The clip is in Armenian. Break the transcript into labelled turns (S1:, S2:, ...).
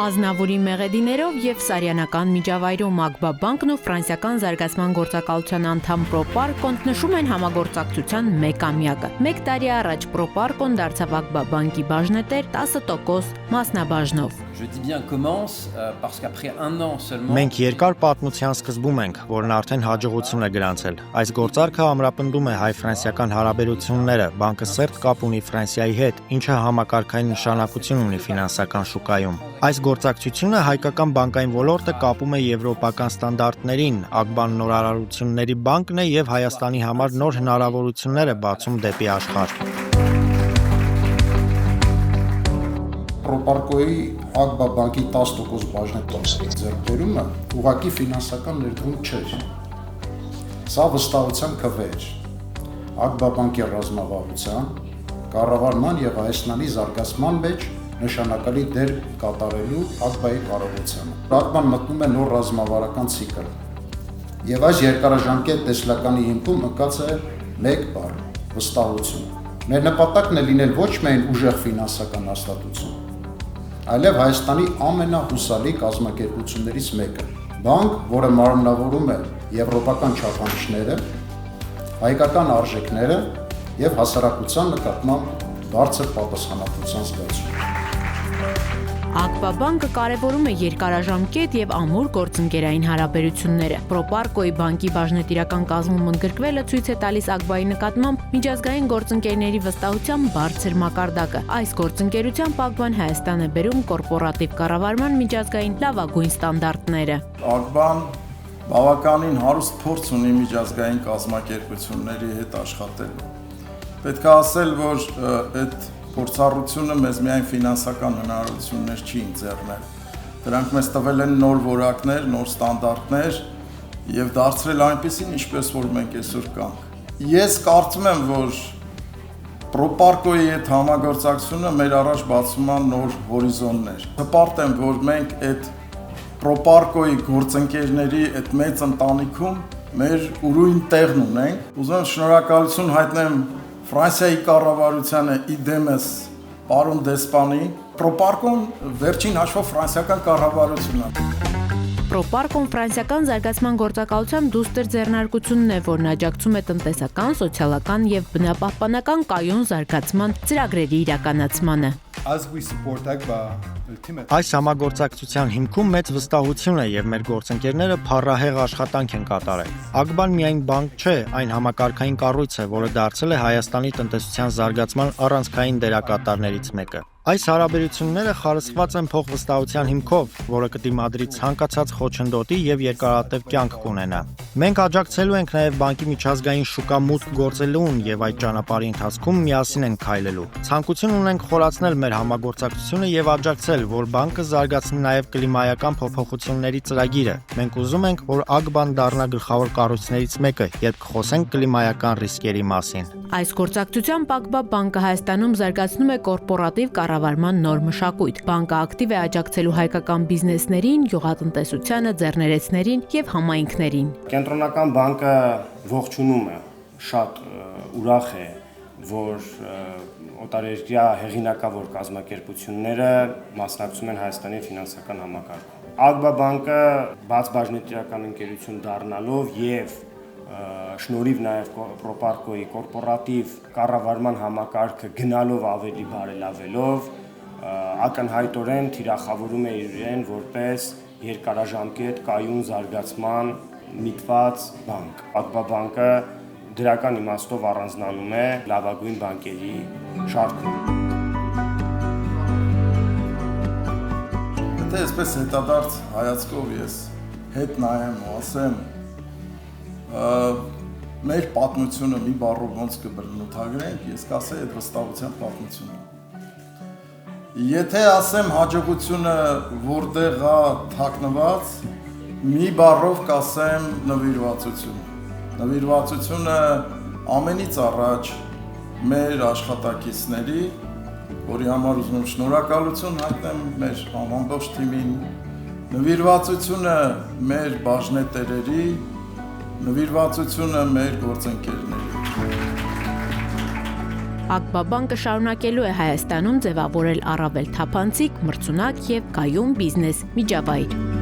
S1: Ազնավուրի մեղեդիներով եւ Սարյանական միջավայրում Ագբա բանկն ու ֆրանսիական զարգացման գործակալության անդամ Պրոպարկոն նշում են համագործակցության 1-ամյակը։ 1 տարի առաջ Պրոպարկոն դարձավ Ագբա բանկի բաժնետեր 10% մասնաբաժնով։
S2: Մենք երկար պատմության սկզբում ենք, որն արդեն հաջողություն է գրանցել։ Այս գործարքը ամրապնդում է հայ-ֆրանսիական հարաբերությունները, բանկը սերտ կապ ունի Ֆրանսիայի հետ, ինչը համակարգային նշանակություն ունի ֆինանսական շուկայում։ Այս գործակցությունը հայկական բանկային ոլորտը կապում է եվրոպական ստանդարտներին, Ագբան նորարարությունների բանկն է եւ Հայաստանի համար նոր հնարավորություններ է բացում դեպի աշխարհ։
S3: Պրոպարկոյի Ագբա բանկի 10% բաժնետի ձեռքբերումը ուղղակի ֆինանսական ներդրում չէր։ Սա վստահության քվե էր Ագբա բանկի ռազմավարության, կառավարման եւ Հայաստանի զարգացման մեջ նշանակալի դեր կատարելու Ագբայի կարողությանը։ Ագբան մտնում է նոր ռազմավարական ցիկլ։ Եվ այս երկարաժամկետ տեսլականի հիմքում ընկած է մեկ բառ՝ վստահություն։ Մեր նպատակն է լինել ոչ միայն ուժեղ ֆինանսական հաստատություն, այլև Հայաստանի ամենահուսալի կազմակերպություններից մեկը։ Բանկ, որը մարմնավորում է եվրոպական չափանիշները, հայկական արժեքները եւ հասարակության նկատմամբ բարձր պատասխանատվության զգացում։
S1: Ագբա բանկը կարևորում է երկարաժամկետ եւ ամուր գործընկերային հարաբերությունները։ Պրոպարկոյի բանկի բաժնետիրական կազմում ընդգրկվելը ցույց է տալիս Ագբայի նկատմամբ միջազգային գործընկերների վստահության բարձր մակարդակը։ Այս գործընկերությամբ Ագբան Հայաստան է բերում կորպորատիվ կառավարման միջազգային լավագույն ստանդարտները։
S4: Ագբան բավականին հարուստ փորձ ունի միջազգային կազմակերպությունների հետ աշխատելու։ Պետք է ասել, որ այդ փորձառությունը մեզ միայն ֆինանսական հնարավորություններ չի ընձեռնել։ Դրանք մեզ տվել են նոր որակներ, նոր ստանդարտներ եւ դարձրել այնպեսին, ինչպես որ մենք այսօր կանք։ Ես կարծում եմ, որ Պրոպարկոյի հետ համագործակցությունը մեր առաջ բացում է նոր հորիզոններ։ Հպարտ եմ, որ մենք այդ Պրոպարկոյի գործընկերների այդ մեծ ընտանիքում մեր ուրույն տեղն ունենք։ Ուզում եմ շնորհակալություն հայտնեմ Ֆրանսիայի կառավարությանը իդեմս պարոն դեսպանի, Պրոպարկոն վերջին հաշվով ֆրանսիական կառավարությունն է։
S1: Պրոպարկոն ֆրանսիական զարգացման գործակալության դուստր ձեռնարկությունն է, որն աջակցում է տնտեսական, սոցիալական եւ բնապահպանական կայուն զարգացման ծրագրերի իրականացմանը։
S2: Այս համագործակցության հիմքում մեծ վստահություն է եւ մեր գործընկերները փառահեղ աշխատանք են կատարել։ Ագբան միայն բանկ չէ, այն համակարգային կառույց է, որը դարձել է Հայաստանի տնտեսության զարգացման առանցքային դերակատարներից մեկը։ Այս հարաբերությունները խարսխված են փոխվստահության հիմքով, որը կդիմադրի ցանկացած խոչընդոտի եւ երկարատև կյանք կունենա։ Մենք աջակցելու ենք նաեւ բանկի միջազգային շուկա մուտք գործելուն եւ այդ ճանապարհի ընթացքում միասին ենք քայլելու։ Ցանկություն ունենք խորացնել մեր համագործակցությունը եւ աջակցել, որ բանկը զարգացնի նաեւ կլիմայական փոփոխությունների ծրագիրը։ Մենք ուզում ենք, որ Ագբան դառնա գլխավոր կառույցներից մեկը, երբ կխոսենք կլիմայական ռիսկերի մասին։
S1: Այս գործակցությամբ Ագբա բանկը Հայաստանում զարգացնում է կորպորատիվ կառավարման նոր մշակույթ։ Բանկը ակտիվ է աջակցելու հայկական բիզնեսներին, գյուղատնտեսությանը, ձեռներեցներին եւ համայնքներին։
S5: Կենտրոնական բանկը ողջունում է, շատ ուրախ է, որ օտարերկրյա հեղինակավոր կազմակերպությունները մասնակցում են Հայաստանի ֆինանսական համակարգում։ Ագբա բանկը բաց բաժնետիրական ընկերություն դառնալով եւ շնորհիվ նաև Պրոպարկոյի կորպորատիվ կառավարման համակարգը գնալով ավելի բարելավելով ակնհայտորեն թիրախավորում է իրեն որպես երկարաժամկետ կայուն զարգացման միտված բանկ։ Ագբա բանկը դրական իմաստով առանձնանում է լավագույն բանկերի շարքում։
S4: Եթե այսպես հետադարձ հայացքով ես հետ նայեմ ու ասեմ մեր պատմությունը մի բառով ոնց կբնութագրենք, ես կասեի այդ վստահության պատմությունը։ Եթե ասեմ հաջողությունը որտեղ է թաքնված, մի բառով կասեմ նվիրվածությունը։ Նվիրվածությունը ամենից առաջ մեր աշխատակիցների, որի համար ուզում եմ շնորհակալություն հայտնեմ մեր ամբողջ թիմին, նվիրվածությունը մեր բաժնետերերի, նվիրվածությունը մեր գործընկերների։
S1: Ակբա բանկը շարունակելու է Հայաստանում ձևավորել առավել թափանցիկ, մրցունակ եւ կայուն բիզնես միջավայր։